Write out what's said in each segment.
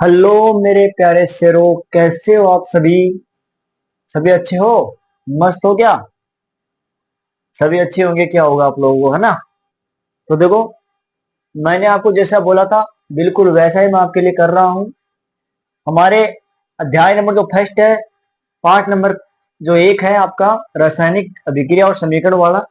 Hello मेरे प्यारे शेरों, कैसे हो आप सभी? सभी अच्छे हो? मस्त हो क्या? सभी अच्छे होंगे, क्या होगा आप लोगों को, है ना? तो देखो, मैंने आपको जैसा बोला था बिल्कुल वैसा ही मैं आपके लिए कर रहा हूँ। हमारे अध्याय नंबर जो फर्स्ट है, पार्ट नंबर जो एक है आपका, रासायनिक अभिक्रिया और समीकरण वाला,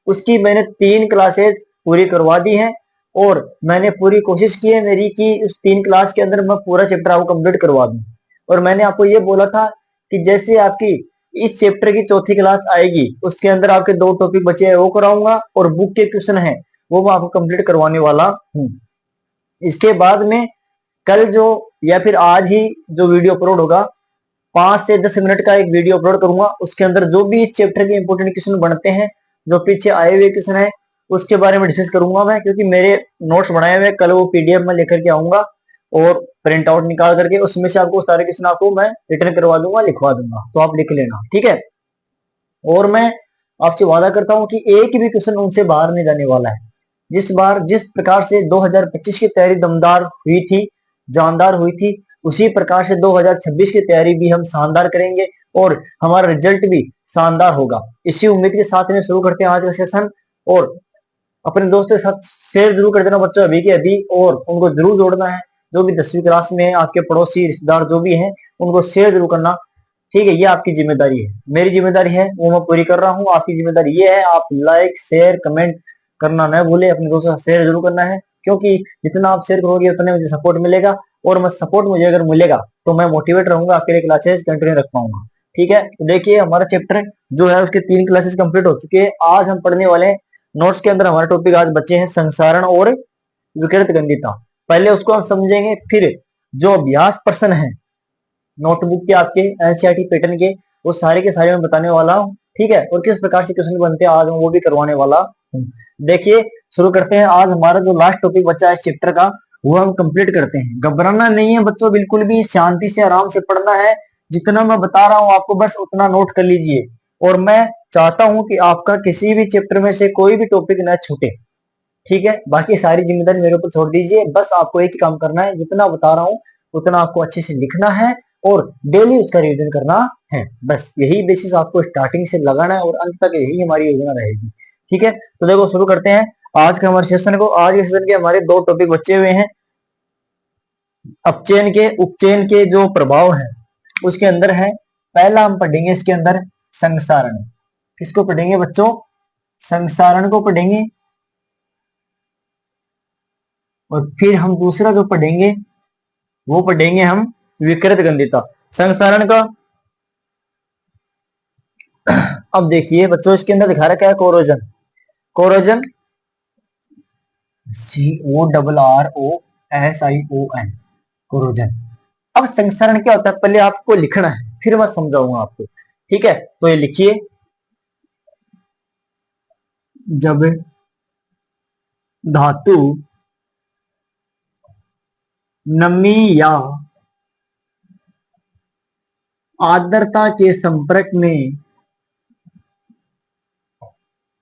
उसकी मैंने 3 क्लासेस पूरी करवा दी है। और मैंने पूरी कोशिश की है मेरी कि उस 3 क्लास के अंदर मैं पूरा चैप्टर आपको कंप्लीट करवा दूं। और मैंने आपको ये बोला था कि जैसे आपकी इस चैप्टर की चौथी क्लास आएगी उसके अंदर आपके 2 टॉपिक बचे हैं वो कराऊंगा, और बुक के क्वेश्चन है वो मैं आपको कंप्लीट करवाने वाला हूँ। इसके बाद में कल जो, या फिर आज ही जो वीडियो अपलोड होगा, 5 से 10 मिनट का एक वीडियो अपलोड करूंगा। उसके अंदर जो भी इस चैप्टर के इंपोर्टेंट क्वेश्चन बनते हैं, जो पीछे आए हुए क्वेश्चन है, उसके बारे में डिस्कस करूंगा मैं, क्योंकि मेरे नोट्स बनाए हुए कल वो पीडीएफ में लेकर के आऊंगा। और प्रिंट आउट निकाल करके उसमें से आपको सारे क्वेश्चन आपको मैं रिटर्न करवा दूंगा, लिखवा दूंगा, तो आप लिख लेना, ठीक है? और मैं आपसे वादा करता हूं कि एक भी क्वेश्चन उनसे बाहर नहीं जाने वाला है। जिस प्रकार से 2025 की तैयारी दमदार हुई थी, जानदार हुई थी, उसी प्रकार से 2026 की तैयारी भी हम शानदार करेंगे, और हमारा रिजल्ट भी शानदार होगा। इसी उम्मीद के साथ में शुरू करते हैं आज का सेशन। और अपने दोस्तों के साथ शेयर जरूर कर देना बच्चों, अभी के अभी, और उनको जरूर जोड़ना है। जो भी 10वीं क्लास में है, आपके पड़ोसी रिश्तेदार जो भी हैं, उनको शेयर जरूर करना, ठीक है? ये आपकी जिम्मेदारी है, मेरी जिम्मेदारी है, वो मैं पूरी कर रहा हूँ। आपकी जिम्मेदारी ये है, आप लाइक शेयर कमेंट करना न भूले, अपने दोस्तों से शेयर जरूर करना है, क्योंकि जितना आप शेयर करोगे उतने मुझे सपोर्ट मिलेगा। और मैं सपोर्ट मुझे अगर मिलेगा तो मैं मोटिवेट रहूंगा, आपके लिए क्लासेस कंटिन्यू रख पाऊंगा। ठीक है, तो देखिए हमारा चैप्टर जो है उसके 3 क्लासेस कंप्लीट हो चुके हैं। आज हम पढ़ने वाले हैं, नोट्स के अंदर हमारे टॉपिक आज बचे हैं संसारण और विकृत गंधिता। पहले उसको हम समझेंगे, फिर जो अभ्यास प्रश्न है नोटबुक के आपके एनसीईआरटी पैटर्न के, वो सारे के सारे मैं बताने वाला हूँ, ठीक है? और किस प्रकार से क्वेश्चन बनते हैं आज मैं वो भी करवाने वाला हूँ। देखिए, शुरू करते हैं। आज हमारा जो लास्ट टॉपिक बचा है इस चैप्टर का, वो हम कंप्लीट करते हैं। घबराना नहीं है बच्चों, बिल्कुल भी शांति से आराम से पढ़ना है। जितना मैं बता रहा हूँ आपको बस उतना नोट कर लीजिए। और मैं चाहता हूँ कि आपका किसी भी चैप्टर में से कोई भी टॉपिक न छूटे, ठीक है? बाकी सारी जिम्मेदारी मेरे ऊपर छोड़ दीजिए, बस आपको एक ही काम करना है, जितना बता रहा हूँ उतना आपको अच्छे से लिखना है, और डेली उसका रिवीजन करना है। बस यही बेसिस आपको स्टार्टिंग से लगाना है, और अंत तक यही हमारी योजना रहेगी, ठीक है? तो देखो, शुरू करते हैं आज के हमारे सेशन को। आज के सेशन के हमारे 2 टॉपिक बचे हुए हैं। अपचयन के उपचयन के जो प्रभाव है उसके अंदर है, पहला हम पढ़ेंगे इसके अंदर संसारण। किसको पढ़ेंगे बच्चों? संसारण को पढ़ेंगे। और फिर हम दूसरा जो पढ़ेंगे वो पढ़ेंगे हम विकृत गंधिता। संसारण का, अब देखिए बच्चों, इसके अंदर दिखा रखा है कोरोजन। Corrosion, CORROSION, corrosion. अब संसारण क्या होता है पहले आपको लिखना है, फिर मैं समझाऊंगा आपको, ठीक है? तो ये लिखिए, जब धातु नमी या आर्द्रता के संपर्क में,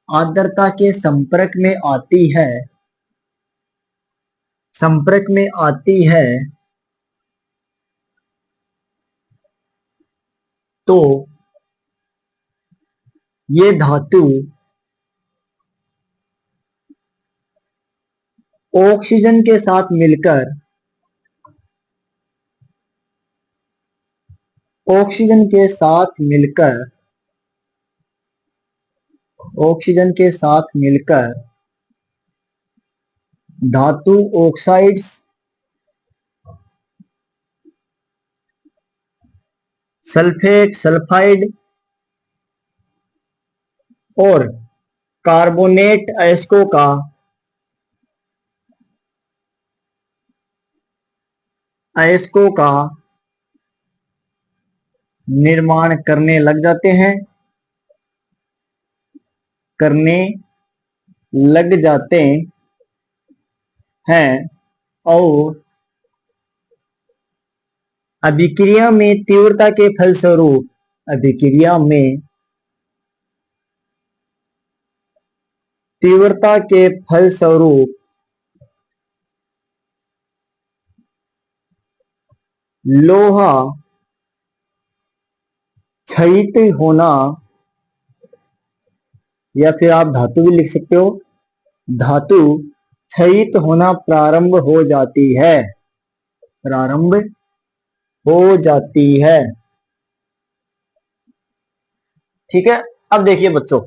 आर्द्रता के संपर्क में आती है, संपर्क में आती है, तो ये धातु ऑक्सीजन के साथ मिलकर, ऑक्सीजन के साथ मिलकर, ऑक्सीजन के साथ मिलकर धातु ऑक्साइड्स, सल्फेट, सल्फाइड और कार्बोनेट अयस्कों का अयस्कों का निर्माण करने लग जाते हैं, करने लग जाते हैं। और अभिक्रिया में तीव्रता के फलस्वरूप, अभिक्रिया में तीव्रता के फलस्वरूप लोहा क्षयित होना, या फिर आप धातु भी लिख सकते हो, धातु क्षयित होना प्रारंभ हो जाती है, प्रारंभ हो जाती है। ठीक है। अब देखिए बच्चों,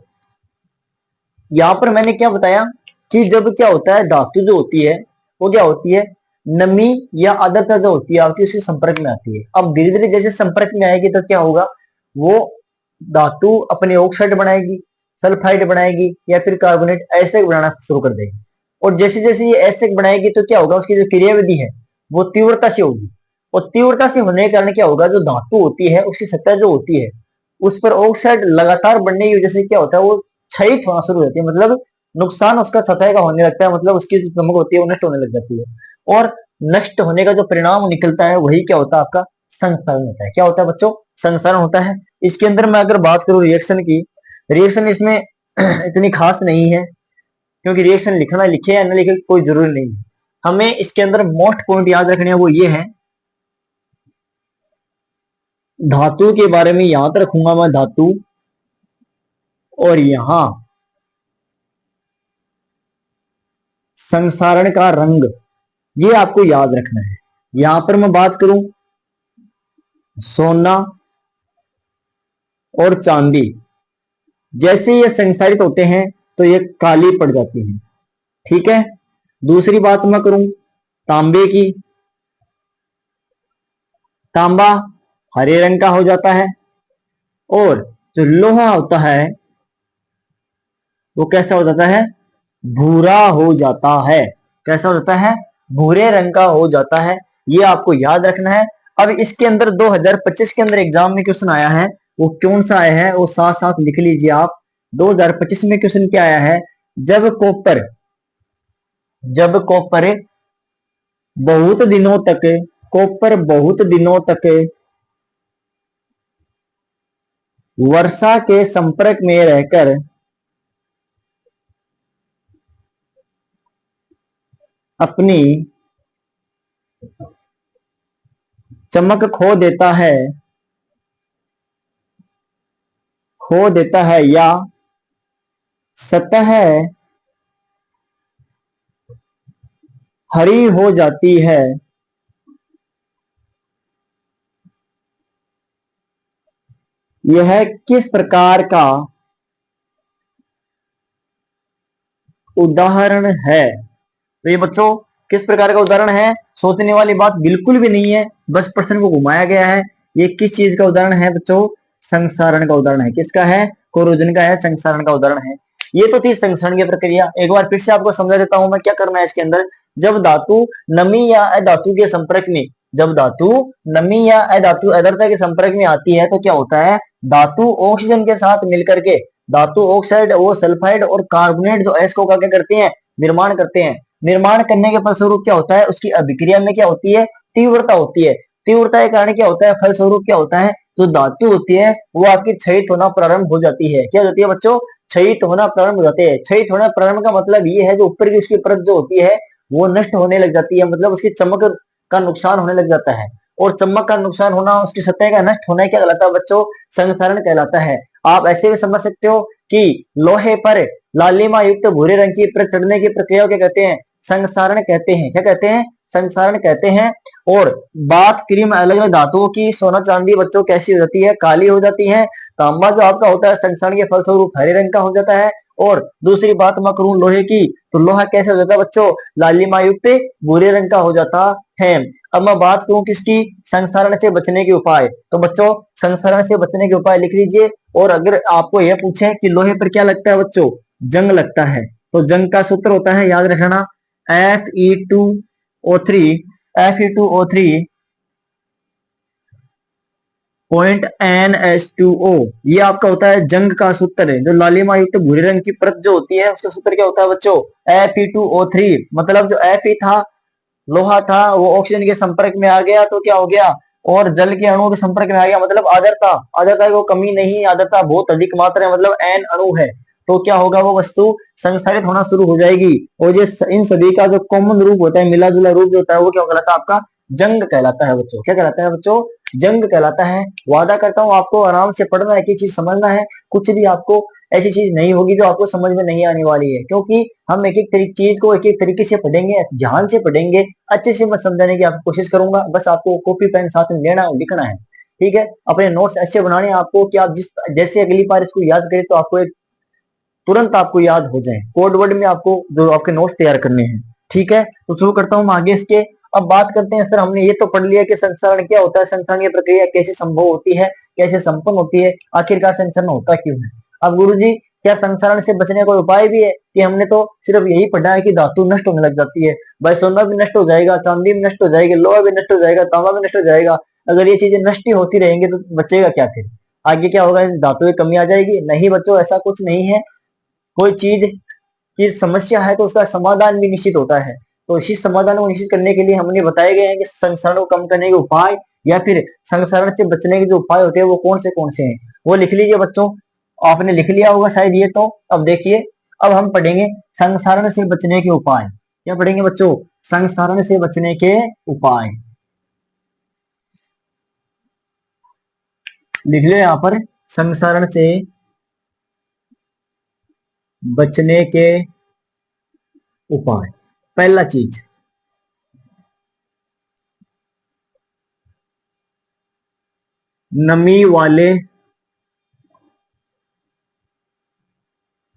यहां पर मैंने क्या बताया कि जब क्या होता है, धातु जो होती है वो क्या होती है, नमी या आर्द्रता जो होती है आपकी उसके संपर्क में आती है। अब धीरे धीरे जैसे संपर्क में आएगी तो क्या होगा, वो धातु अपने ऑक्साइड बनाएगी, सल्फाइड बनाएगी, या फिर कार्बोनेट ऐसे बनाना शुरू कर देगी। और जैसे जैसे ये ऐसे बनाएगी तो क्या होगा, उसकी जो क्रियाविधि है वो तीव्रता से होगी। और तीव्रता से होने के कारण क्या होगा, जो धातु होती है उसकी सतह जो होती है उस पर ऑक्साइड लगातार बढ़ने की वजह से क्या होता है, वो क्षयित होना शुरू हो जाती है, मतलब नुकसान उसका सतह का होने लगता है, मतलब उसकी जो चमक होती है वो नष्ट होने लग जाती है। और नष्ट होने का जो परिणाम निकलता है वही क्या होता है, आपका संसरण होता है। क्या होता है बच्चों, संसरण होता है। इसके अंदर मैं अगर बात करूं रिएक्शन की, रिएक्शन इसमें इतनी खास नहीं है, क्योंकि रिएक्शन लिखना लिखे या न लिखे कोई जरूरी नहीं है। हमें इसके अंदर मोस्ट पॉइंट याद रखने हैं वो ये है, धातु के बारे में याद रखूंगा मैं, धातु, और यहां संसारण का रंग, ये आपको याद रखना है। यहां पर मैं बात करूं सोना और चांदी, जैसे ये संसारित होते हैं तो ये काली पड़ जाती है। ठीक है। दूसरी बात मैं करूं तांबे की, तांबा हरे रंग का हो जाता है, और जो लोहा होता है वो कैसा हो जाता है, भूरा हो जाता है। कैसा हो जाता है, भूरे रंग का हो जाता है। ये आपको याद रखना है। अब इसके अंदर 2025 के अंदर एग्जाम में क्वेश्चन आया है, वो कौन सा आया है वो साथ साथ लिख लीजिए आप। 2025 में क्वेश्चन क्या आया है, जब कॉपर, जब कॉपर बहुत दिनों तक, कॉपर बहुत दिनों तक वर्षा के संपर्क में रहकर अपनी चमक खो देता है, या सतह हरी हो जाती है, यह किस प्रकार का उदाहरण है। तो ये बच्चों किस प्रकार का उदाहरण है, सोचने वाली बात बिल्कुल भी नहीं है, बस प्रश्न को घुमाया गया है। ये किस चीज का उदाहरण है बच्चों, संसारण का उदाहरण है। किसका है, कोरोजन का है, संसारण का उदाहरण है। ये तो थी संसरण की प्रक्रिया। एक बार फिर से आपको समझा देता हूं मैं क्या करना है इसके अंदर। जब धातु नमी या अधातु के संपर्क में, जब धातु नमी या अधातु आर्द्रता के संपर्क में आती है तो क्या होता है, धातु ऑक्सीजन के साथ मिलकर के धातु ऑक्साइड और सल्फाइड और कार्बोनेट जो एस को क्या करते हैं, निर्माण करते हैं। निर्माण करने के फलस्वरूप क्या होता है, उसकी अभिक्रिया में क्या होती है, तीव्रता होती है। तीव्रता के कारण क्या होता है, फलस्वरूप क्या होता है, जो धातु होती है वो आपकी क्षयित होना प्रारंभ हो जाती है। क्या होती है बच्चों, क्षयित होना प्रारंभ हो जाते हैं। क्षयित होना प्रारंभ का मतलब ये है, जो ऊपर की उसकी परत जो होती है वो नष्ट होने लग जाती है, मतलब उसकी चमक का नुकसान होने लग जाता है। और चमक का नुकसान होना, उसकी सतह का नष्ट होना क्या कहलाता है बच्चों, संसरण कहलाता है। आप ऐसे भी समझ सकते हो कि लोहे पर लालिमा युक्त भूरे रंग की परत चढ़ने की प्रक्रिया क्या कहते हैं, संसारण कहते हैं। क्या कहते हैं, संसारण कहते हैं। और बात करीब अलग अलग धातुओं की, सोना चांदी बच्चों कैसी हो जाती है, काली हो जाती है। तांबा जो आपका होता है संसारण के फलस्वरूप हरे रंग का हो जाता है। और दूसरी बात मैं करूं लोहे की, तो लोहा कैसे हो जाता है बच्चों, लालिमा युक्त भूरे रंग का हो जाता है। अब मैं बात करूं किसकी, संसारण से बचने के उपाय, तो बच्चों संसारण से बचने के उपाय लिख लीजिए। और अगर आपको यह पूछे कि लोहे पर क्या लगता है बच्चों, जंग लगता है, तो जंग का सूत्र होता है, याद रखना, Fe2O3, Fe2O3 पॉइंट NH2O, ये आपका होता है जंग का सूत्र है। जो लालिमा युक्त भूरे रंग की परत जो होती है उसका सूत्र क्या होता है बच्चों, Fe2O3। मतलब जो Fe था, लोहा था, वो ऑक्सीजन के संपर्क में आ गया तो क्या हो गया, और जल के अणुओं के संपर्क में आ गया, मतलब आर्द्रता, आर्द्रता को कमी नहीं, आर्द्रता बहुत अधिक मात्रा है, मतलब N अणु है, तो क्या होगा, वो वस्तु संसारित होना शुरू हो जाएगी। और ये इन सभी का जो कॉमन रूप होता है, मिला जुला रूप जो होता है वो क्या कहलाता है, आपका जंग कहलाता है बच्चों। क्या कहलाता है बच्चों? जंग कहलाता है। वादा करता हूँ आपको आराम से पढ़ना है, एक ही चीज समझना है, कुछ भी आपको ऐसी चीज नहीं होगी जो आपको समझ में नहीं आने वाली है, क्योंकि हम एक एक चीज को एक एक तरीके से पढ़ेंगे, ध्यान से पढ़ेंगे, अच्छे से मैं समझाने की आपको कोशिश करूंगा। बस आपको कॉपी पेन साथ में लेना और लिखना है, ठीक है। अपने नोट्स ऐसे बनाने हैं आपको कि आप जिस जैसे अगली बार इसको याद करें तो आपको एक तुरंत आपको याद हो जाए। कोड वर्ड में आपको जो आपके नोट्स तैयार करने हैं, ठीक है। तो शुरू करता हूँ आगे इसके। अब बात करते हैं सर, हमने ये तो पढ़ लिया कि संसारण क्या होता है, संसारण की प्रक्रिया कैसे संभव होती है, कैसे संपन्न होती है, आखिरकार संसारण होता क्यों है। अब गुरुजी, क्या संसारण से बचने का उपाय भी है? कि हमने तो सिर्फ यही पढ़ा है कि धातु नष्ट होने लग जाती है। भाई सोना भी नष्ट हो जाएगा, चांदी भी नष्ट हो जाएगी, लोहा भी नष्ट हो जाएगा, तांबा भी नष्ट हो जाएगा। अगर ये चीजें नष्ट ही होती रहेंगी तो बचेगा क्या फिर? आगे क्या होगा? धातु की कमी आ जाएगी? नहीं बच्चों, ऐसा कुछ नहीं है। कोई चीज की समस्या है तो उसका समाधान भी निश्चित होता है। तो इसी समाधान को निश्चित करने के लिए हमने बताए गए हैं कि संसरण को कम करने के उपाय या फिर संसरण से बचने के जो उपाय होते हैं वो कौन से हैं, वो लिख लीजिए बच्चों। आपने लिख लिया होगा शायद ये तो। अब देखिए, अब हम पढ़ेंगे संसरण से बचने के उपाय। क्या पढ़ेंगे बच्चों? संसरण से बचने के उपाय। लिख लो यहाँ पर, संसरण से बचने के उपाय। पहला चीज, नमी वाले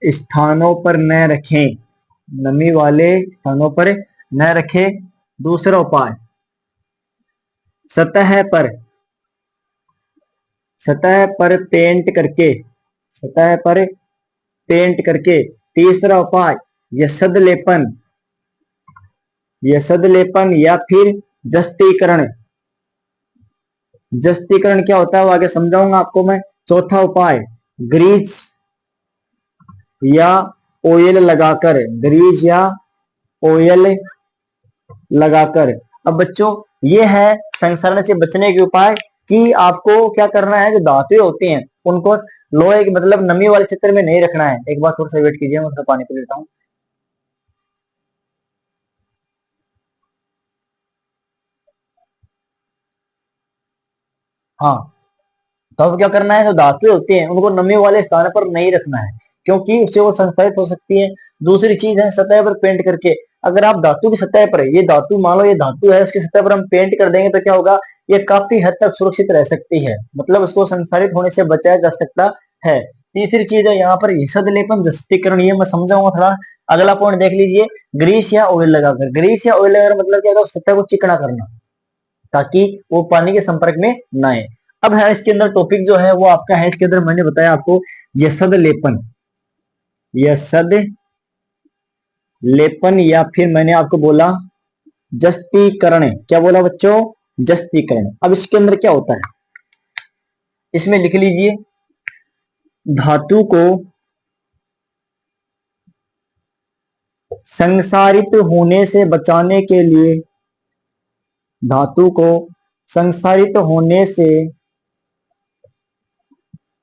स्थानों पर न रखें। नमी वाले स्थानों पर न रखें। दूसरा उपाय, सतह पर पेंट करके, सतह पर पेंट करके। तीसरा उपाय, यसद लेपन, यसद लेपन या फिर जस्तीकरण। जस्तीकरण क्या होता है वो आगे समझाऊंगा आपको मैं। चौथा उपाय, ग्रीस या ऑयल लगाकर, ग्रीस या ऑयल लगाकर। अब बच्चों, ये है संसरण से बचने के उपाय कि आपको क्या करना है, जो धातुएं होती हैं उनको लोहे के मतलब नमी वाले क्षेत्र में नहीं रखना है। एक बार थोड़ा सा वेट कीजिए, मैं उसका पानी पी लेता हूँ। हाँ, तो अब क्या करना है, जो धातुएं होती हैं उनको नमी वाले स्थान पर नहीं रखना है, क्योंकि उससे वो संसारित हो सकती है। दूसरी चीज है सतह पर पेंट करके। अगर आप धातु की सतह पर, ये धातु मान लो ये धातु है, उसकी सतह पर हम पेंट कर देंगे तो क्या होगा, ये काफी हद तक सुरक्षित रह सकती है, मतलब उसको संसारित होने से बचाया जा सकता है। तीसरी चीज है यहाँ पर ईषद लेपन जस्तीकरण, ये मैं समझाऊंगा थोड़ा। अगला पॉइंट देख लीजिए, ग्रीस या ऑयल लगाकर। ग्रीस या ऑयल लगाकर मतलब क्या होगा, सतह को चिकना करना ताकि वो पानी के संपर्क में ना आए। अब है इसके अंदर टॉपिक जो है वो आपका है, इसके अंदर मैंने बताया आपको यसद लेपन, यसद लेपन या फिर मैंने आपको बोला जस्तीकरण। क्या बोला बच्चों? जस्तीकरण। अब इसके अंदर क्या होता है, इसमें लिख लीजिए, धातु को संसारित होने से बचाने के लिए, धातु को संसारित होने से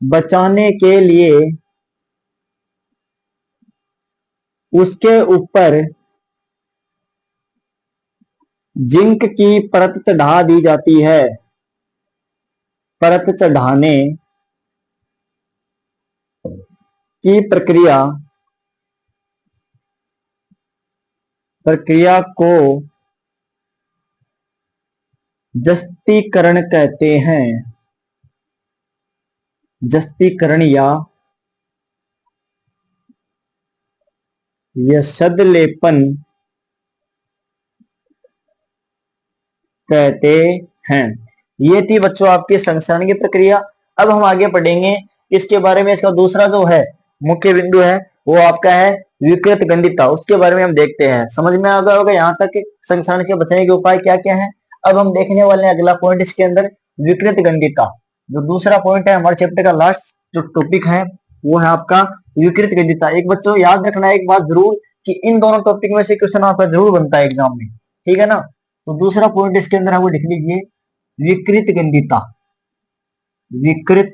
बचाने के लिए उसके ऊपर जिंक की परत चढ़ा दी जाती है। परत चढ़ाने की प्रक्रिया को जस्तीकरण कहते हैं। जस्तीकरण या यसद लेपन कहते हैं। ये थी बच्चों आपके संसरण की प्रक्रिया। अब हम आगे पढ़ेंगे इसके बारे में। इसका दूसरा जो है मुख्य बिंदु है वो आपका है विकृत गंडिता। उसके बारे में हम देखते हैं। समझ में आ गया होगा यहाँ तक संसरण से बचने के उपाय क्या क्या है। अब हम देखने वाले हैं अगला पॉइंट इसके अंदर, विकृत गंडिता। जो दूसरा पॉइंट है हमारे चैप्टर का लास्ट जो टॉपिक है वो है आपका विकृत गंडिता। एक बच्चों याद रखना एक बात जरूर कि इन दोनों टॉपिक में से क्वेश्चन आपका जरूर बनता है एग्जाम में, ठीक है ना। तो दूसरा पॉइंट इसके अंदर आपको लिख लीजिए, विकृत गंडिता। विकृत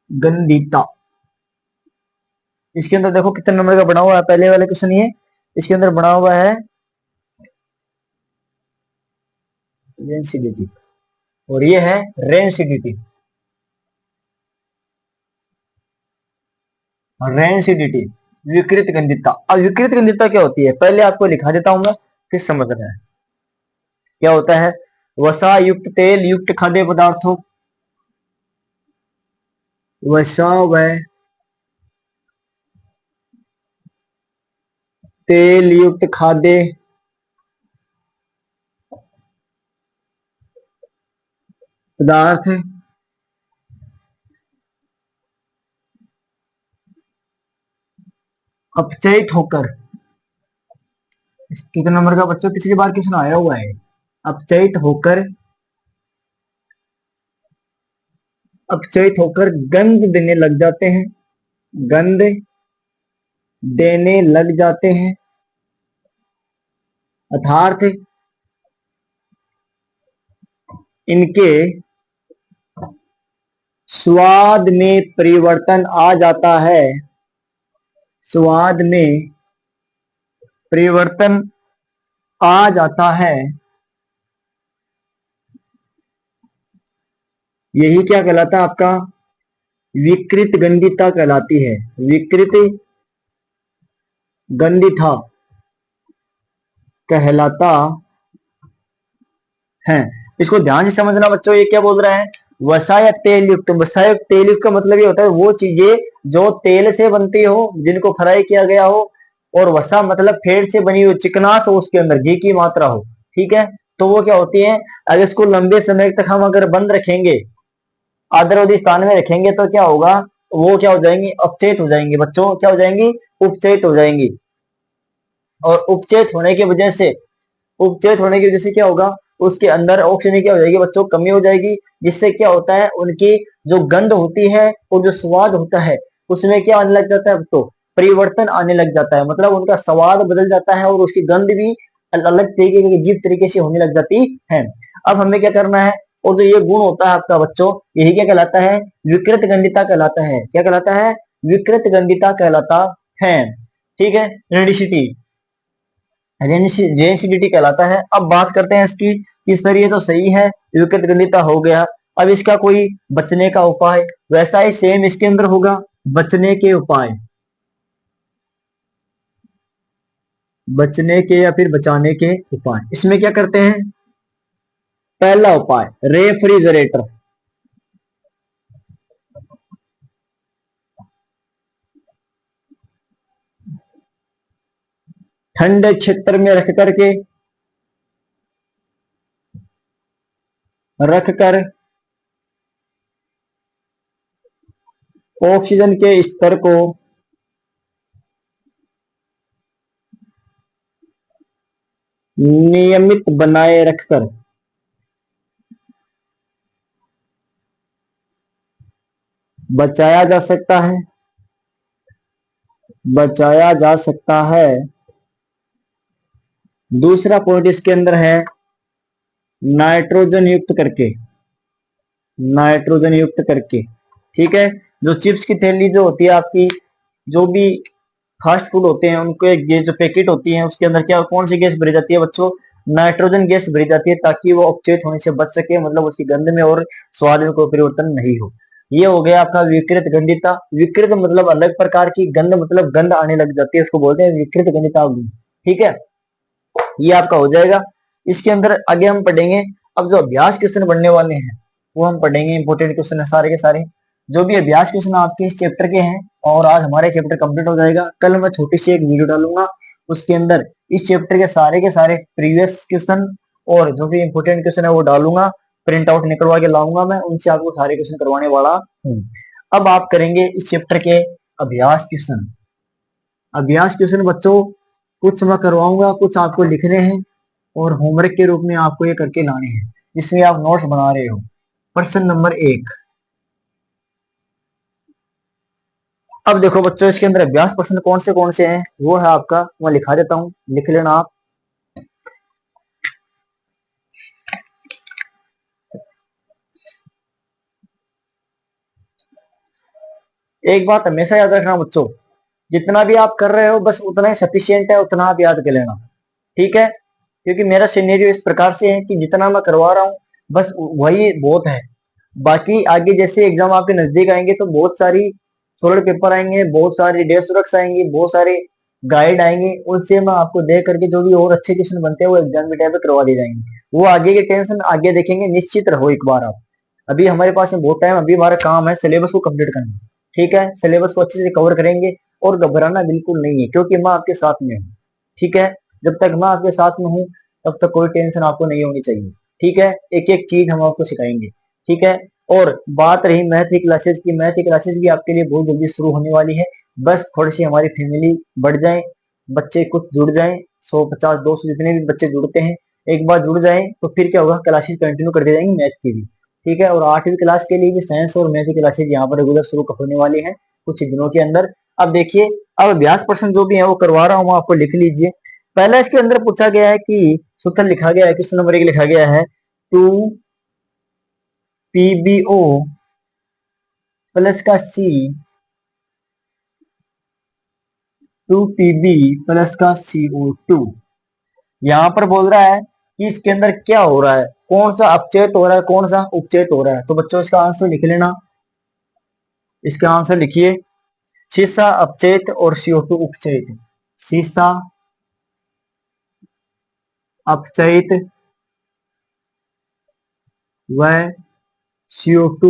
गंडिता। इसके अंदर देखो कितने नंबर का बना हुआ है, पहले वाले क्वेश्चन ये इसके अंदर बना हुआ है रेंसिडिटी, और ये है रेंसिडिटी। रेंसिडिटी, विकृत गंधिता। अब विकृत गंधिता क्या होती है, पहले आपको लिखा देता हूं मैं, फिर समझना है क्या होता है। वसा युक्त तेल युक्त खाद्य पदार्थों, वसा व तेल युक्त खाद्य पदार्थ अपचयित होकर, कितने नंबर का बच्चों, पिछली बार क्वेश्चन आया हुआ है। अपचयित होकर, अपचयित होकर गंध देने लग जाते हैं, गंध देने लग जाते हैं, अर्थात इनके स्वाद में परिवर्तन आ जाता है, स्वाद में परिवर्तन आ जाता है। यही क्या कहलाता है आपका, विकृत गंधिता कहलाती है, विकृत गंधिता कहलाता है। इसको ध्यान से समझना बच्चों, ये क्या बोल रहा है, वसा या तेल युक्त। वसा या तेल युक्त का मतलब ये होता है वो चीजें जो तेल से बनती हो, जिनको फ्राई किया गया हो, और वसा मतलब फैट से बनी हुई चिकनास हो, उसके अंदर घी की मात्रा हो, ठीक है। तो वो क्या होती है, अगर इसको लंबे समय तक हम अगर बंद रखेंगे, आद्रवधि स्थान में रखेंगे, तो क्या होगा, वो क्या हो जाएंगी, अपचयित हो जाएंगी बच्चों, क्या हो जाएंगी, उपचयित हो जाएंगी। और उपचयित होने की वजह से, उपचयित होने की वजह से क्या होगा, उसके अंदर ऑक्सीजन की क्या हो जाएगी बच्चों, कमी हो जाएगी। जिससे क्या होता है, उनकी जो गंध होती है और जो स्वाद होता है, उसमें क्या आने लग जाता है, तो परिवर्तन आने लग जाता है, मतलब उनका स्वाद बदल जाता है और उसकी गंध भी अलग तरीके की, अजीब तरीके से होने लग जाती है। अब हमें क्या करना है, और जो ये गुण होता है आपका बच्चों, यही क्या कहलाता है, विकृत गंधिता कहलाता है। क्या कहलाता है, विकृत गंधिता कहलाता है, ठीक है। रेडिसिटी, रेंसिडिटी कहलाता है। अब बात करते हैं इसकी कि सर ये तो सही है, विकृत गंधिता हो गया, अब इसका कोई बचने का उपाय, वैसा ही सेम इसके अंदर होगा, बचने के उपाय, बचने के या फिर बचाने के उपाय। इसमें क्या करते हैं, पहला उपाय रेफ्रिजरेटर, ठंडे क्षेत्र में रख कर ऑक्सीजन के स्तर को नियमित बनाए रखकर बचाया जा सकता है, बचाया जा सकता है। दूसरा पॉइंट इसके अंदर है नाइट्रोजन युक्त करके, नाइट्रोजन युक्त करके, ठीक है। जो चिप्स की थैली जो होती है आपकी, जो भी फास्ट फूड होते हैं, उनको ये जो पैकेट होती है, उसके अंदर क्या कौन सी गैस भरी जाती है बच्चों, नाइट्रोजन गैस भरी जाती है, ताकि वो अपचयित होने से बच सके, मतलब उसकी गंध में और स्वाद में कोई परिवर्तन नहीं हो। ये हो गया आपका विकृत गंधिता। विकृत मतलब अलग प्रकार की, गंध मतलब गंध आने लग जाती है, उसको बोलते हैं विकृत गंधिता, ठीक है। ये आपका हो जाएगा। इसके अंदर आगे हम पढ़ेंगे, अब जो अभ्यास क्वेश्चन बनने वाले हैं वो हम पढ़ेंगे, इंपोर्टेंट क्वेश्चन है सारे के सारे, जो भी अभ्यास क्वेश्चन आपके इस चैप्टर के हैं। और आज हमारे चैप्टर कंप्लीट हो जाएगा, कल मैं छोटी सी एक वीडियो डालूंगा, उसके अंदर इस चैप्टर के सारे प्रीवियस क्वेश्चन और जो भी इंपोर्टेंट क्वेश्चन है वो डालूंगा, प्रिंट आउट निकलवा के लाऊंगा, मैं उनसे आपको सारे क्वेश्चन करवाने वाला हूँ। अब आप करेंगे इस चैप्टर के अभ्यास क्वेश्चन। अभ्यास क्वेश्चन बच्चों कुछ मैं करवाऊंगा, कुछ आपको लिखने हैं और होमवर्क के रूप में आपको ये करके लाने हैं, जिसमें आप नोट्स बना रहे हो। प्रश्न नंबर 1। अब देखो बच्चों, इसके अंदर अभ्यास प्रश्न कौन से हैं, वो है आपका, मैं लिखा देता हूं, लिख लेना आप। एक बात हमेशा याद रखना बच्चों, जितना भी आप कर रहे हो बस उतना ही सफिशियंट है, उतना आप याद कर लेना, ठीक है। क्योंकि मेरा सिनेरियो इस प्रकार से है कि जितना मैं करवा रहा हूँ बस वही बहुत है। बाकी आगे जैसे एग्जाम आपके नजदीक आएंगे तो बहुत सारी सोलर पेपर आएंगे, बहुत सारी डेस्क सुरक्षा आएंगी, बहुत सारे गाइड आएंगे, उनसे मैं आपको देख करके जो भी और अच्छे क्वेश्चन बनते हैं वो एग्जाम के टाइम पे करवा दिए जाएंगे। वो आगे की टेंशन आगे देखेंगे, निश्चित रहो एक बार आप। अभी हमारे पास में बहुत टाइम, अभी हमारा काम है सिलेबस को कंप्लीट करना। ठीक है, सिलेबस को अच्छे से कवर करेंगे और घबराना बिल्कुल नहीं है, क्योंकि मैं आपके साथ में हूँ। ठीक है, जब तक मैं आपके साथ में हूँ तब तक कोई टेंशन आपको नहीं होनी चाहिए। ठीक है, एक एक चीज हम आपको सिखाएंगे। ठीक है, और बात रही मैथ की क्लासेस की, मैथ की क्लासेस भी आपके लिए बहुत जल्दी शुरू होने वाली है। बस थोड़ी सी हमारी फैमिली बढ़ जाए, बच्चे कुछ जुड़ जाए, 150 200 जितने भी बच्चे जुड़ते हैं एक बार जुड़ जाए तो फिर क्या होगा, क्लासेस कंटिन्यू करते जाएंगे मैथ की भी। ठीक है, और 8वीं क्लास के लिए भी साइंस और मैथ की क्लासेस यहाँ पर रेगुलर शुरू होने वाली है कुछ ही दिनों के अंदर। अब देखिए, अब अभ्यास प्रश्न जो भी है वो करवा रहा हूँ, आपको लिख लीजिए। पहला इसके अंदर पूछा गया है कि सूत्र लिखा गया है, क्वेश्चन नंबर 1 लिखा गया है 2 PbO प्लस का C 2Pb प्लस का CO2। यहाँ पर बोल रहा है कि इसके अंदर क्या हो रहा है, कौन सा अपचयित हो रहा है, कौन सा उपचयित हो रहा है। तो बच्चों इसका आंसर लिख लेना, इसका आंसर लिखिए, शीशा अपचयित और CO2 उपचयित। शीशा अपचयित व CO2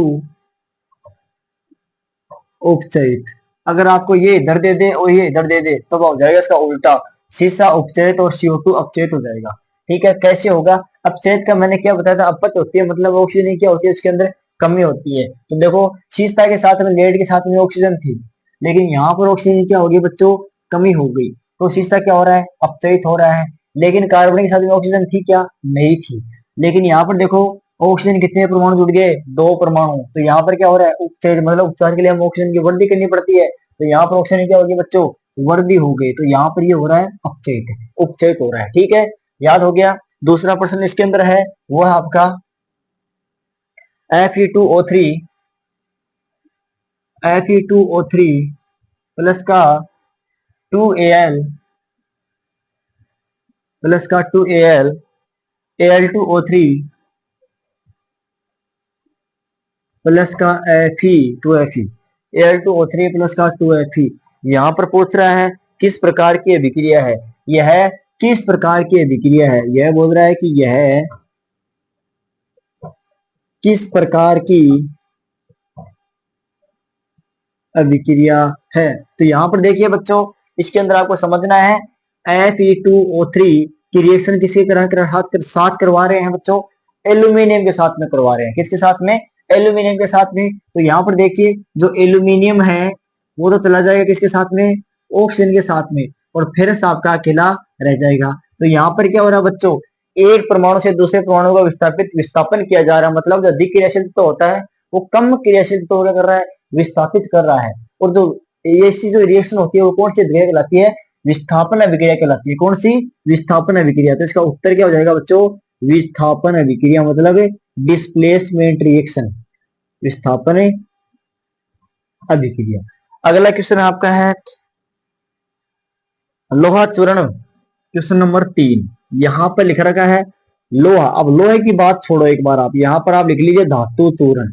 उपचयित। अगर आपको ये इधर दे दे और ये इधर दे दे तो हो जाएगा इसका उल्टा, शीशा उपचयित और CO2 अपचयित हो जाएगा। ठीक है, कैसे होगा, अपचयित का मैंने क्या बताया था, अपच होती है मतलब ऑक्सीजन क्या होती है उसके अंदर, कमी होती है। तो देखो, शीशा के साथ में, लेड के साथ में ऑक्सीजन थी, लेकिन यहाँ पर ऑक्सीजन क्या होगी बच्चों, कमी हो गई। तो शीशा क्या हो रहा है, अपचयित हो रहा है। लेकिन कार्बन के साथ में ऑक्सीजन थी क्या, नहीं थी। लेकिन यहाँ पर देखो, ऑक्सीजन कितने परमाणु जुड़ गए, 2 परमाणु। तो यहाँ पर क्या हो रहा है, उपचय मतलब उपचार के लिए हम ऑक्सीजन की वृद्धि करनी पड़ती है। तो यहाँ पर ऑक्सीजन क्या होगी बच्चों, वृद्धि हो गई। तो यहाँ पर ये हो रहा है अपचयित, उपचयित हो रहा है। ठीक है, याद हो गया। दूसरा प्रश्न इसके अंदर है वो है आपका Fe2O3 Fe2O3 प्लस का 2Al प्लस का 2Al Al2O3 प्लस का Fe2Fe Al2O3 प्लस का 2Fe। यहाँ पर पूछ रहा है किस प्रकार की अभिक्रिया है, यह किस प्रकार की अभिक्रिया है, यह बोल रहा है कि यह किस प्रकार की अभिक्रिया है। तो यहाँ पर देखिए बच्चों, इसके अंदर आपको समझना है Fe2O3 की रिएक्शन किसके साथ करवा रहे हैं बच्चों, एल्यूमिनियम के साथ में करवा रहे हैं। किसके साथ में, एल्यूमिनियम के साथ में। तो यहाँ पर देखिए, जो एल्यूमिनियम है वो तो चला जाएगा किसके साथ में, ऑक्सीजन के साथ में, और फिर आपका अकेला रह जाएगा। तो यहाँ पर क्या हो रहा है बच्चों, एक परमाणु से दूसरे परमाणु का विस्थापन किया जा रहा है। मतलब जो अधिक क्रियाशील तो होता है वो कम क्रियाशील तो कर रहा है, विस्थापित कर रहा है। और जो ऐसी जो रिएक्शन होती है वो कौन सी अभिक्रिया कहलाती है, विस्थापन अभिक्रिया कहलाती है। कौन सी, विस्थापन अभिक्रिया। तो इसका उत्तर क्या हो जाएगा बच्चों, विस्थापन अभिक्रिया मतलब डिस्प्लेसमेंट रिएक्शन, विस्थापन अभिक्रिया। अगला क्वेश्चन आपका है लोहा चूर्ण, क्वेश्चन नंबर 3। यहां पर लिख रखा है लोहा। अब लोहे की बात छोड़ो एक बार, आप यहां पर आप लिख लीजिए धातु चूर्ण,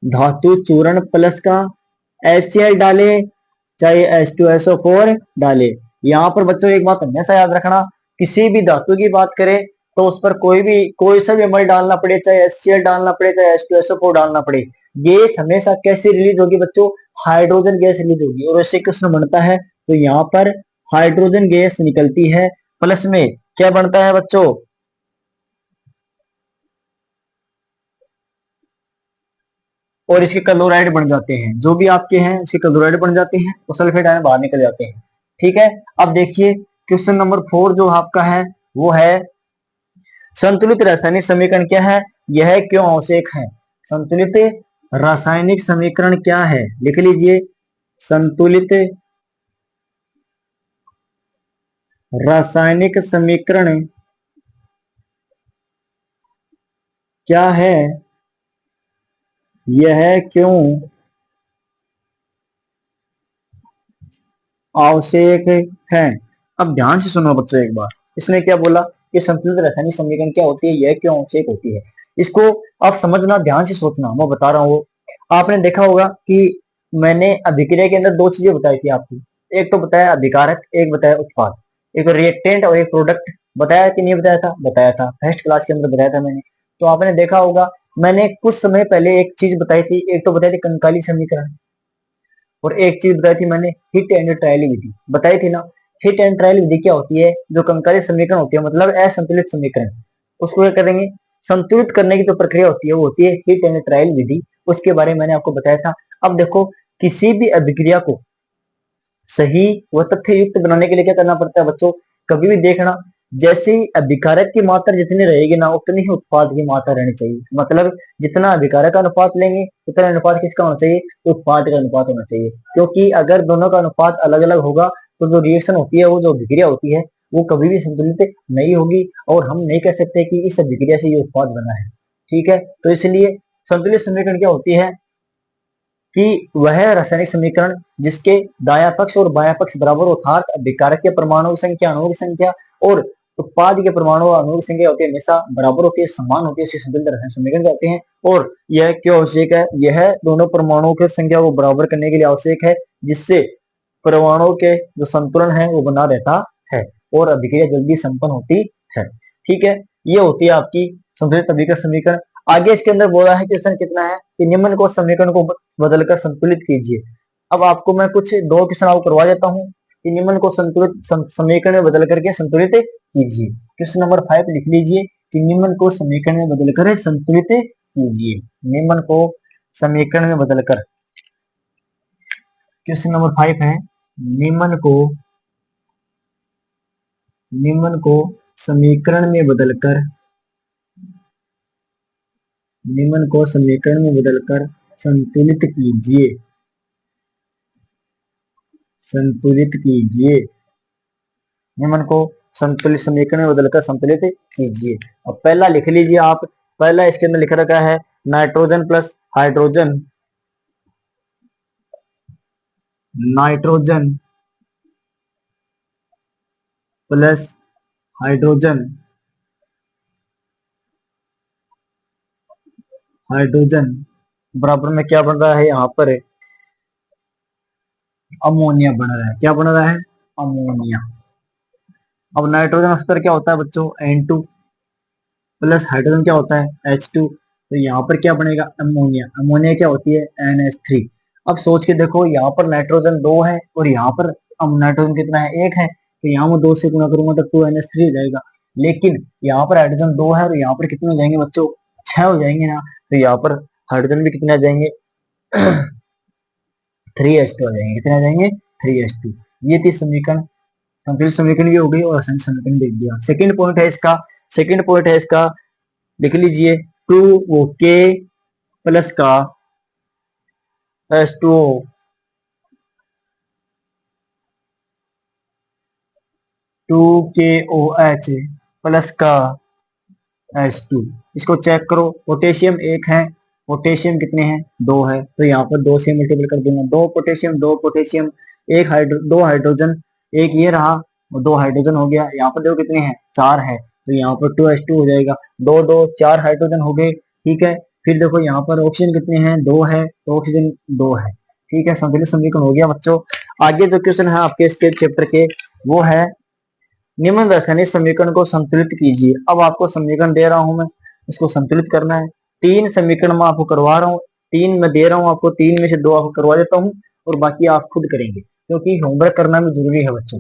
धातु चूर्ण प्लस का HCl डाले चाहे H2SO4 डाले। यहाँ पर बच्चों एक बात हमेशा याद रखना, किसी भी धातु की बात करें तो उस पर कोई सा भी अमल डालना पड़े, चाहे HCl डालना पड़े चाहे H2SO4 डालना पड़े, गैस हमेशा कैसे रिलीज होगी बच्चों, हाइड्रोजन गैस रिलीज होगी। और ऐसे क्वेश्चन बनता है तो यहाँ पर हाइड्रोजन गैस निकलती है, प्लस में क्या बनता है बच्चों, और इसके क्लोराइड बन जाते हैं। जो भी आपके हैं इसके क्लोराइड बन जाते हैं और सल्फेट आयन बाहर निकल जाते हैं। ठीक है, अब देखिए क्वेश्चन नंबर 4 जो आपका है वो है संतुलित रासायनिक समीकरण क्या है, यह क्यों आवश्यक है। संतुलित रासायनिक समीकरण क्या है, लिख लीजिए, संतुलित रासायनिक समीकरण क्या है, यह क्यों आवश्यक है। अब ध्यान से सुनो बच्चों एक बार, इसमें क्या बोला कि संतुलित रासायनिक समीकरण क्या होती है, यह क्यों आवश्यक होती है। इसको आप समझना, ध्यान से सोचना, मैं बता रहा हूँ। आपने देखा होगा कि मैंने अभिक्रिया के अंदर दो चीजें बताई थी आपको, एक तो बताया अभिकारक, एक बताया उत्पाद, एक रिएक्टेंट और एक प्रोडक्ट। बताया कि नहीं बताया था? बताया था, फर्स्ट क्लास के अंदर बताया था मैंने। तो आपने देखा होगा मैंने कुछ समय पहले एक चीज बताई थी, एक तो बताई थी कंकाली समीकरण, और एक चीज बताई थी मैंने हिट एंड ट्रायल विधि, बताई थी ना। हिट एंड ट्रायल विधि क्या होती है? जो कंकाली समीकरण होती है, मतलब असंतुलित समीकरण, उसको क्या करेंगे, संतुलित करने की जो प्रक्रिया होती है वो होती है हिट एंड ट्रायल विधि। उसके बारे में मैंने आपको बताया था। अब देखो, किसी भी अभिक्रिया को सही व तथ्य युक्त बनाने के लिए क्या करना पड़ता है बच्चों? कभी भी देखना, जैसे ही अभिकारक की मात्रा जितनी रहेगी ना, उतनी ही उत्पाद की मात्रा रहनी चाहिए। मतलब जितना अभिकारक का अनुपात लेंगे उतना अनुपात किसका होना चाहिए? उत्पाद का अनुपात होना चाहिए। क्योंकि अगर दोनों का अनुपात अलग अलग होगा तो जो रिएक्शन होती है, वो जो अभिक्रिया होती है, वो कभी भी संतुलित नहीं होगी, और हम नहीं कह सकते कि इस अभिक्रिया से ये उत्पाद बना है। ठीक है, तो इसलिए संतुलित समीकरण क्या होती है कि वह रासायनिक समीकरण जिसके दाया पक्ष और बाया पक्ष बराबर हो, अर्थात अभिकारक के परमाणु की संख्या, अणुओं की संख्या और उत्पाद के परमाणु और अणुओं की संख्या होती है हमेशा बराबर होती है, समान होती है, इसे संतुलित रासायनिक समीकरण कहते हैं। और यह क्यों आवश्यक है? यह दोनों परमाणुओं की संख्या को बराबर करने के लिए आवश्यक है, जिससे परमाणुओं के जो संतुलन है वो बना रहता है और अभिक्रिया जल्दी संपन्न होती है। ठीक है, ये होती है आपकी संतुलित अभिक्रिया समीकरण। आगे इसके अंदर बोला है क्वेश्चन कितना है कि निम्न को समीकरण को बदलकर संतुलित कीजिए। अब आपको मैं कुछ दो क्वेश्चन आपको करवा देता हूँ कि निम्न को संतुलित समीकरण में बदल करके संतुलित कीजिए। क्वेश्चन नंबर 5 लिख लीजिए कि निम्न को समीकरण में बदलकर संतुलित कीजिए। निम्न को समीकरण में बदलकर, क्वेश्चन नंबर 5 है निम्न को समीकरण में बदलकर, निम्न को समीकरण में बदलकर संतुलित कीजिए, संतुलित कीजिए। निम्न को संतुलित समीकरण में बदलकर संतुलित कीजिए। अब पहला लिख लीजिए आप। पहला इसके अंदर लिख रखा है nitrogen plus hydrogen, nitrogen plus hydrogen, hydrogen बराबर में क्या बन रहा है? यहाँ पर अमोनिया बन रहा है। क्या बन रहा है? अमोनिया। अब नाइट्रोजन स्तर क्या होता है बच्चों? N2 प्लस हाइड्रोजन क्या होता है? H2। तो यहाँ पर क्या बनेगा? अमोनिया। अमोनिया क्या होती है? NH3। अब सोच के देखो, यहाँ पर नाइट्रोजन 2 है और यहाँ पर नाइट्रोजन कितना है? 1 है। तो यहाँ मैं 2 से गुणा करूंगा तो 2NH3 हो जाएगा। लेकिन यहाँ पर हाइड्रोजन 2 है और यहाँ पर कितने हो जाएंगे बच्चों? 6 हो जाएंगे ना। तो यहाँ पर हाइड्रोजन भी कितने आ जाएंगे? 3H2 आ जाएंगे। कितने आ जाएंगे? 3H2। ये थी समीकरण, संतुलित समीकरण भी हो गई और रासायनिक समीकरण देख दिया। सेकंड पॉइंट है इसका, सेकंड पॉइंट है इसका, लिख लीजिए 2K प्लस का H2O, 2KOH प्लस का H2। इसको चेक करो, पोटेशियम 1 है, पोटेशियम कितने हैं? 2 है। तो यहाँ पर 2 से मल्टीपल कर दूंगा, 2 पोटेशियम, 2 पोटेशियम, दो हाइड्रोजन, एक ये रहा और 2 हाइड्रोजन हो गया। यहाँ पर देखो कितने हैं? 4 है। तो यहाँ पर 2H2 हो जाएगा। 2 2 4 हाइड्रोजन हो गए। ठीक है, फिर देखो यहाँ पर ऑक्सीजन कितने हैं? 2 है, तो ऑक्सीजन 2 है। ठीक है, संतुलित समीकरण हो गया बच्चों। आगे जो क्वेश्चन है आपके इसके चैप्टर के, वो है निम्न रासायनिक समीकरण को संतुलित कीजिए। अब आपको समीकरण दे रहा हूं मैं, इसको संतुलित करना है। 3 समीकरण मैं आपको करवा रहा हूँ, 3 मैं दे रहा हूँ आपको, 3 में से 2 आपको करवा देता हूँ और बाकी आप खुद करेंगे, क्योंकि होमवर्क करना भी जरूरी है बच्चों।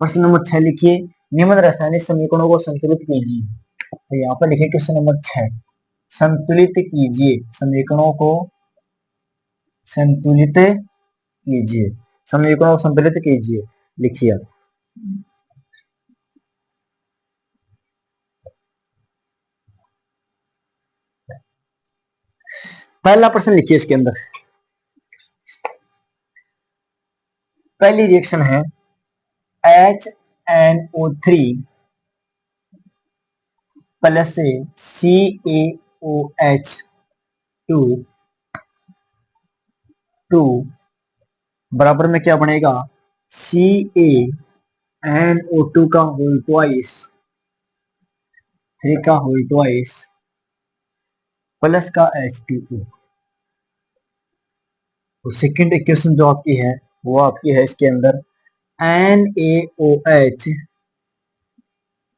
प्रश्न नंबर 6 लिखिए, निम्न रासायनिक समीकरणों को संतुलित कीजिए। तो यहाँ पर लिखिए क्वेश्चन नंबर 6, संतुलित कीजिए, समीकरणों को संतुलित कीजिए, समीकरणों को संतुलित कीजिए। लिखिए पहला प्रश्न, लिखिए इसके अंदर पहली रिएक्शन है HNO3 प्लस CaOH2 बराबर में क्या बनेगा? Ca NO2 का होल ट्वाइस, 3 का होल ट्वाइस प्लस का H2O। तो सेकेंड इक्वेशन जो आपकी है वो आपकी है इसके अंदर NaOH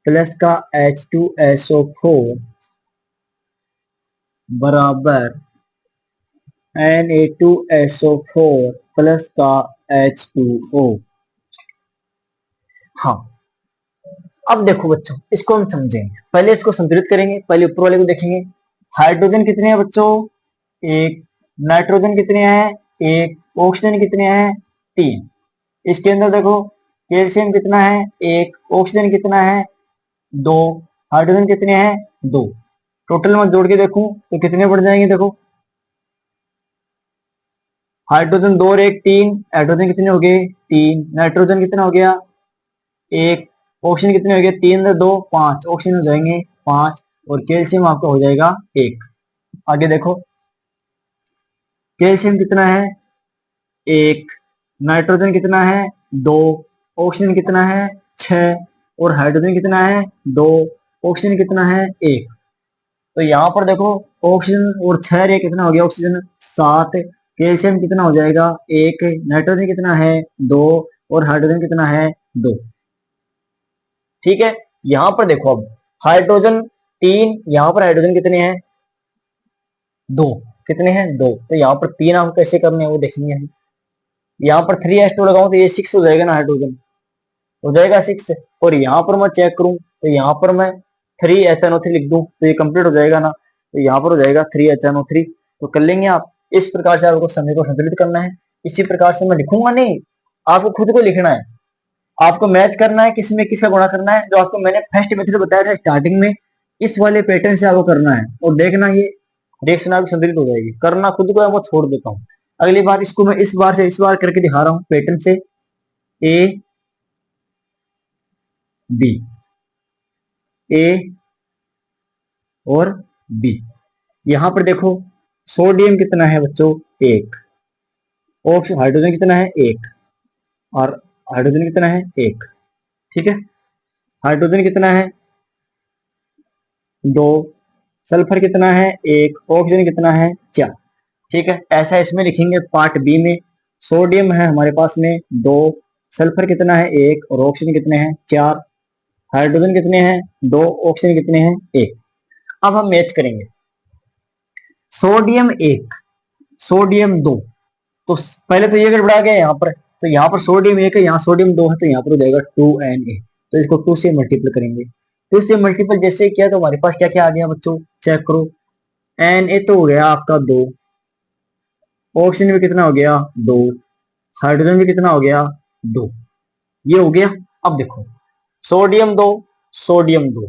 प्लस का H2SO4 बराबर Na2SO4 प्लस का H2O। हाँ, अब देखो बच्चों, इसको हम समझेंगे। पहले इसको संतुलित करेंगे, पहले ऊपर वाले को देखेंगे। हाइड्रोजन कितने हैं बच्चों? एक। नाइट्रोजन कितने हैं? एक। ऑक्सीजन कितने हैं? तीन। इसके अंदर देखो, कैल्शियम कितना है? एक। ऑक्सीजन कितना है? दो। हाइड्रोजन कितने हैं? दो। टोटल में जोड़ के देखूं तो कितने बढ़ जाएंगे? देखो, हाइड्रोजन दो और एक तीन, हाइड्रोजन कितने हो गए? तीन। नाइट्रोजन कितना हो गया? एक। ऑक्सीजन कितने हो गए? तीन दो पांच, ऑक्सीजन हो जाएंगे पांच। और कैल्शियम आपका हो जाएगा एक। आगे देखो, कैल्शियम कितना है? एक। नाइट्रोजन कितना है? दो। ऑक्सीजन कितना है? छह। और हाइड्रोजन कितना है? दो। ऑक्सीजन कितना है? एक। तो यहाँ पर देखो, ऑक्सीजन और छह रे कितना हो गया? ऑक्सीजन सात। कैल्शियम कितना हो जाएगा? एक। नाइट्रोजन कितना है? दो। और हाइड्रोजन कितना है? दो। ठीक है, यहाँ पर देखो, अब हाइड्रोजन तीन, यहाँ पर हाइड्रोजन कितने हैं? दो। कितने हैं? दो। तो यहाँ पर तीन हम कैसे करने हैं वो देखेंगे हम। यहाँ पर 3s2 लगाऊं तो ये 6 हो जाएगा ना, हाइड्रोजन हो जाएगा 6। और यहाँ पर मैं चेक करूं तो यहाँ पर मैं 3HNO3 लिख दूं तो ये कंप्लीट हो जाएगा ना। तो यहाँ पर हो जाएगा 3HNO3। तो कर लेंगे आप। इस प्रकार से आपको समय को संतुलित करना है। इसी प्रकार से मैं लिखूंगा नहीं, आपको खुद को लिखना है। आपको मैच करना है किसमें किसका गुणा करना है, जो आपको मैंने फर्स्ट मेथड बताया था स्टार्टिंग में, इस वाले पैटर्न से आपको करना है। और देखना ये रिएक्शन आपकी संतुलित हो जाएगी। करना खुद को है, वो छोड़ देता हूँ। अगली बार इसको मैं इस बार से इस बार करके दिखा रहा हूँ पैटर्न से। ए बी, ए और बी। यहां पर देखो, सोडियम कितना है बच्चों? एक। ऑक्सीजन हाइड्रोजन कितना है? एक। और हाइड्रोजन कितना है? एक। ठीक है, हाइड्रोजन कितना है? दो। सल्फर कितना है? एक। ऑक्सीजन कितना है? चार। ठीक है, ऐसा इसमें लिखेंगे पार्ट बी में। सोडियम है हमारे पास में दो। सल्फर कितना है? एक। और ऑक्सीजन कितने हैं? चार। हाइड्रोजन कितने हैं? दो। ऑक्सीजन कितने हैं? एक। अब हम मैच करेंगे। सोडियम एक, सोडियम दो। तो पहले तो ये गड़बड़ा गया यहाँ पर। तो यहाँ पर सोडियम एक है, यहाँ सोडियम दो है, तो यहाँ पर हो जाएगा 2Na। तो इसको 2 से मल्टीपल करेंगे। 2 से मल्टीपल जैसे किया तो हमारे पास क्या क्या आ गया बच्चों? चेक करो। Na तो हो गया आपका दो। ऑक्सीजन में कितना हो गया? दो। हाइड्रोजन में कितना हो गया? दो। ये हो गया। अब देखो, सोडियम दो, सोडियम दो,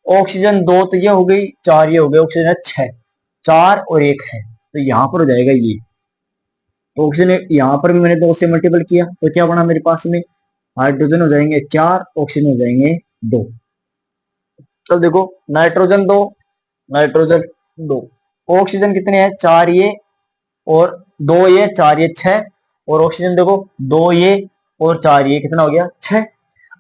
ऑक्सीजन दो, तो ये हो गई चार। ये हो गया ऑक्सीजन है छह। चार और एक है, तो यहाँ पर हो जाएगा ये। तो ऑक्सीजन यहाँ पर भी मैंने दो से मल्टीपल किया तो क्या बना मेरे पास में? हाइड्रोजन हो जाएंगे चार, ऑक्सीजन हो जाएंगे दो। तब देखो, नाइट्रोजन दो, नाइट्रोजन दो। ऑक्सीजन कितने हैं? चार ये और दो ये, चार ये छह। और ऑक्सीजन देखो, दो ये और चार ये, कितना हो गया? छह।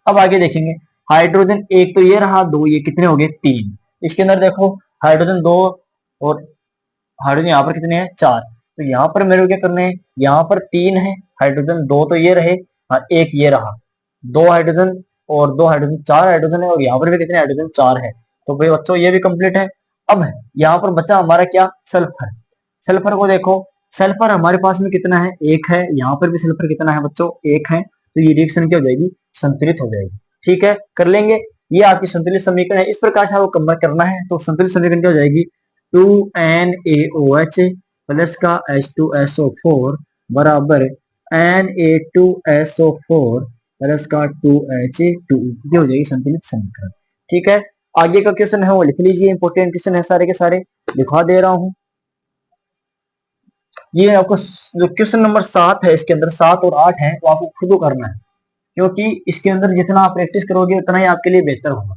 अब आगे देखेंगे, हाइड्रोजन एक तो ये रहा, दो ये, कितने हो गए? तीन। इसके अंदर देखो, हाइड्रोजन दो और हाइड्रोजन यहाँ पर कितने हैं? चार। तो यहाँ पर मेरे को क्या करना है? यहाँ पर तीन है हाइड्रोजन, दो तो ये रहे और एक ये रहा। दो हाइड्रोजन और दो हाइड्रोजन, चार हाइड्रोजन है। और यहाँ पर भी कितने हाइड्रोजन? चार है। तो भाई बच्चों ये भी कंप्लीट है। अब यहाँ पर बचा हमारा क्या? सल्फर। सल्फर को देखो, सल्फर हमारे पास में कितना है? एक है। यहाँ पर भी सल्फर कितना है बच्चों? एक है। तो ये रिएक्शन क्या हो जाएगी? संतुलित हो जाएगी। ठीक है, कर लेंगे। ये आपकी संतुलित समीकरण है। इस प्रकार से आपको करना है तो संतुलित समीकरण क्या हो जाएगी? 2NaOH प्लस का H2SO4 बराबर Na2SO4 प्लस का 2H2। ये हो जाएगी संतुलित समीकरण। ठीक है, आगे का क्वेश्चन है वो लिख लीजिए। इंपोर्टेंट क्वेश्चन है सारे के सारे, दिखा दे रहा हूं। ये आपको जो क्वेश्चन नंबर 7 है, इसके अंदर 7 और 8 है, वो आपको खुद को करना है। क्योंकि इसके अंदर जितना आप प्रैक्टिस करोगे उतना ही आपके लिए बेहतर होगा।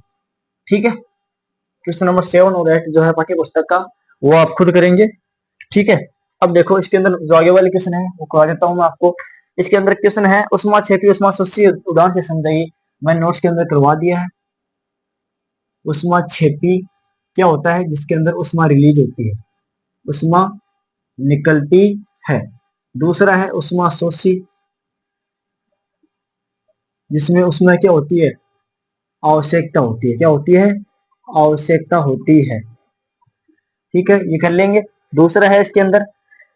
ठीक है, क्वेश्चन नंबर 7 और 8 जो है पाठ्य पुस्तक का, वो आप खुद करेंगे। ठीक है, अब देखो इसके अंदर जो आगे वाले क्वेश्चन है वो करवा देता हूँ मैं आपको। इसके अंदर क्वेश्चन है, उष्मा क्षेपी उष्मा सुशी उदाहरण से समझाइए। मैंने नोट्स के अंदर करवा दिया है। उष्माक्षेपी क्या होता है? जिसके अंदर उष्मा रिलीज होती है, उष्मा निकलती है। दूसरा है उष्माशोषी, जिसमें उष्मा क्या होती है? आवश्यकता होती है। क्या होती है? आवश्यकता होती है। ठीक है, ये कर लेंगे। दूसरा है इसके अंदर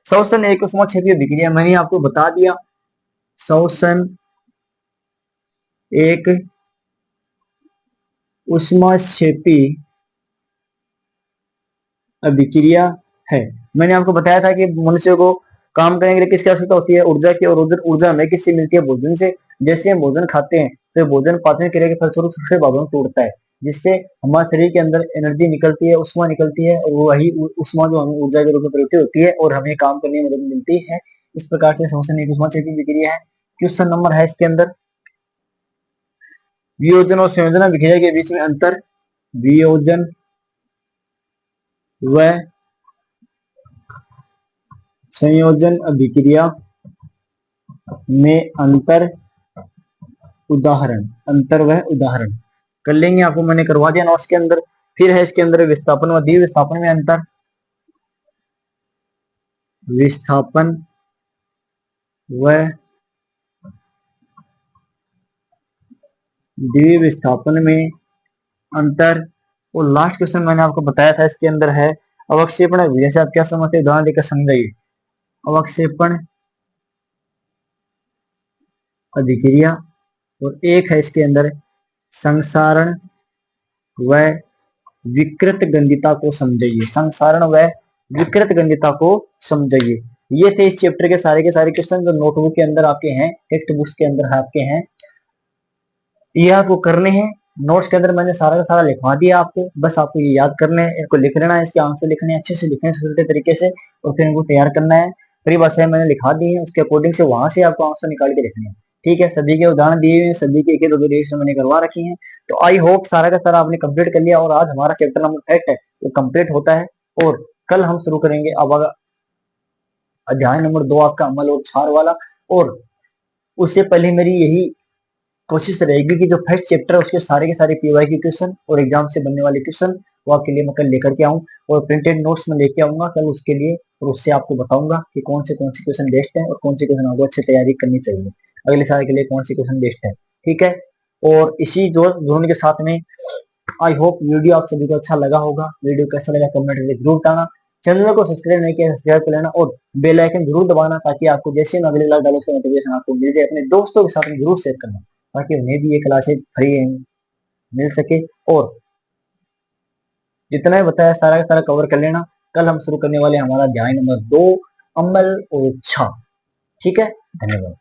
श्वसन, एक उष्माक्षेपीय विक्रिया, मैंने आपको बता दिया। श्वसन एक उष्माक्षेपी अभिक्रिया है। मैंने आपको बताया था कि मनुष्य को काम करने के लिए किसकी आवश्यकता होती है? ऊर्जा की। और ऊर्जा हमें किससे मिलती है? भोजन से। जैसे हम भोजन खाते हैं तो भोजन पाचन क्रिया के फलस्वरूप सूक्ष्म भागों में टूटता है, जिससे हमारे शरीर के अंदर एनर्जी निकलती है, उष्मा निकलती है, और वही उष्मा जो हमें ऊर्जा के रूप में प्रवृत्ति होती है और हमें काम करने में मदद मिलती है। इस प्रकार से श्वसन एक उष्माक्षेपी विक्रिया है। क्वेश्चन नंबर है इसके अंदर वियोजन और संयोजन विक्रिया के बीच में अंतर। वियोजन व संयोजन अभिक्रिया में अंतर। उदाहरण, अंतर व उदाहरण कर लेंगे, आपको मैंने करवा दिया नोट्स के अंदर। फिर है इसके अंदर विस्थापन व द्वि विस्थापन में अंतर। विस्थापन व द्वि विस्थापन में अंतर। और लास्ट क्वेश्चन मैंने आपको बताया था इसके अंदर है अवक्षेपण। जैसे आप क्या समझते हैं, उदाहरण देकर समझाइए। अवक्षेपण अभिक्रिया। और एक है इसके अंदर संसारण व विकृत गंधिता को समझाइए। संसारण व विकृत गंधिता को समझाइए। ये थे इस चैप्टर के सारे क्वेश्चन जो नोटबुक के अंदर आपके हैं, टेक्स्ट बुक्स के अंदर आपके हैं। ये आपको करने हैं। नोट्स के अंदर मैंने सारा का सारा लिखवा दिया आपको, बस आपको ये याद करना है, इनको लिख लेना है, इसके आंसर लिखने हैं, अच्छे से लिखने हैं छोटे तरीके से, और फिर इनको तैयार करना है। परिभाषाएं मैंने लिखा दी है, उसके अकॉर्डिंग से वहां से आपको आंसर निकाल के लिखने हैं। ठीक है, सभी के उदाहरण दिए हुए, सभी के एक एक मैंने करवा रखी है। तो आई होप सारा का सारा आपने कंप्लीट कर लिया, और आज हमारा चैप्टर नंबर 8 है वो कंप्लीट होता है। और कल हम शुरू करेंगे अब अध्याय नंबर 2 आपका अमल और छार वाला। और उससे पहले मेरी यही कोशिश रहेगी कि जो फर्स्ट चैप्टर है उसके के सारे पीवाई के क्वेश्चन और एग्जाम से बनने वाले क्वेश्चन वो आपके लिए मैं कल लेकर के आऊं, और प्रिंटेड नोट्स में लेके आऊंगा कल उसके लिए। और उससे आपको बताऊंगा कि कौन से क्वेश्चन बेस्ट है और कौन से क्वेश्चन आपको अच्छी तैयारी करनी चाहिए अगले साल के लिए, कौन से क्वेश्चन बेस्ट है। ठीक है, और इसी जोन के साथ में आई होप वीडियो आप सभी को अच्छा लगा होगा। वीडियो कैसा लगा कमेंट में जरूर बताना। चैनल को सब्सक्राइब नहीं किया सब्सक्राइब कर लेना, और बेल आइकन जरूर दबाना, ताकि आपको जैसे मैं अगले डालूं उसका नोटिफिकेशन आपको मिल जाए। अपने दोस्तों के साथ में जरूर शेयर करना, ताकि उन्हें भी ये क्लासेस फ्री मिल सके। और जितना भी बताया सारा का सारा कवर कर लेना। कल हम शुरू करने वाले हमारा अध्याय नंबर 2 अमल और इच्छा। ठीक है, धन्यवाद।